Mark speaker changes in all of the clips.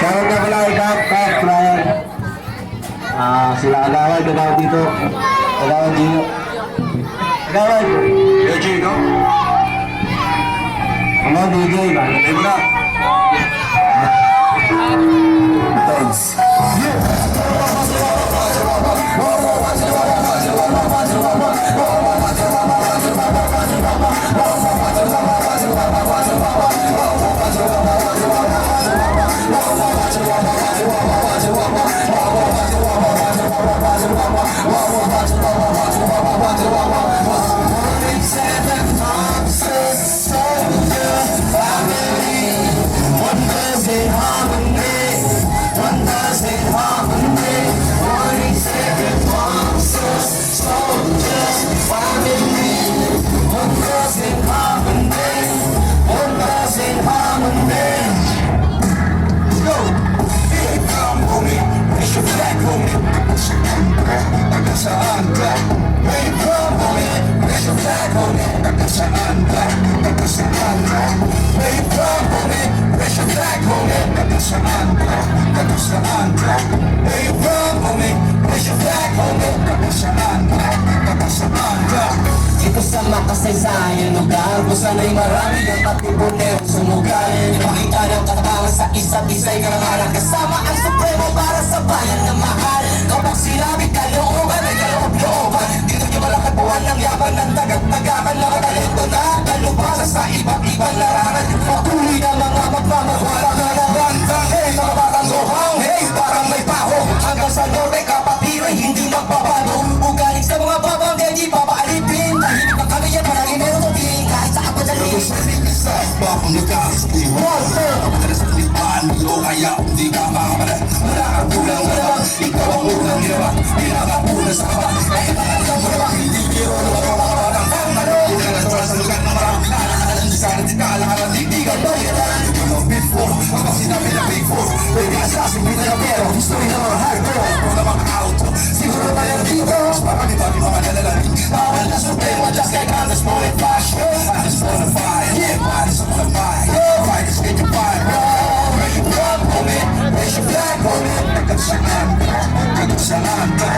Speaker 1: Meron na pala ikap, flyer. Sila Agawad, Agawad dito. Agawad Gino. Agawad.
Speaker 2: Yo, Gino.
Speaker 1: Ano, DJ ba?
Speaker 2: Ay mo na.
Speaker 1: Thanks.
Speaker 3: Ito sa makasaysayan lugar kung sana'y marami ang patipunero sumugal. Ipakita ng katapangan sa isa't isa'y karangalan kasama ang supremo para sa bayan na mahal. Kapag sinabi kalooban ay kaloob-looban, dito niyo malakad buwan ng yaman ng tagat-tagakan na matalento na kalupasa sa iba't ibang larangan. Patuloy na mga magmamawala na nabantang. Hey, mga batang gohang, hey, parang may paho. Hanggang sa norte kapatid ay hindi magbabago. Ugaling sa mga babang di papaalipin. Tahimik na kami yan, marami meron sabihin kahit sa kapadalin.
Speaker 2: Bakong lugas, iwan. Kapatid sa klipan, ilo kaya hindi ka makapalit. Wala kang kulang naman, ikaw ang unang ginawa. Pinakapuna sa kaba, kahit nakalimutan mo naman. Hindi biro na makabatang tangalo. Hindi ka nasa sa lugar na marami nakakalan. Di sana di kalakalan, di ka bayaran. Ikaw ang big four, kapag sinabi na big four. Pwede ka sa asin, na pero history na mga hardcore. Kung na mga auto, siguro tayo dito. Baka di ba di mga nalalamin. Bawal na supremo, just like I just wanna fashion. I just wanna fight, yeah, body's on the fight. Fight is getting fired, where you from, homie? Raise your flag, homie. Hanggang saan ka, hanggang saan ka.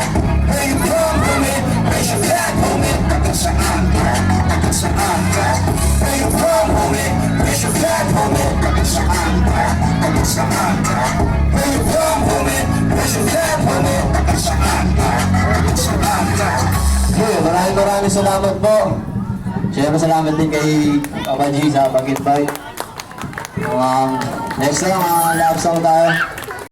Speaker 2: Where you from, homie? Raise your flag, homie. Hanggang saan ka, hanggang saan ka. Where you from, homie? Raise your flag, homie. Hanggang saan ka, hanggang saan ka. Where you from, homie? Raise your flag, homie. Hanggang saan ka, hanggang saan ka.
Speaker 1: Okay, maraming salamat po. Siyempre salamat din kay Papa G sa pag-invite. Next time, love song tayo.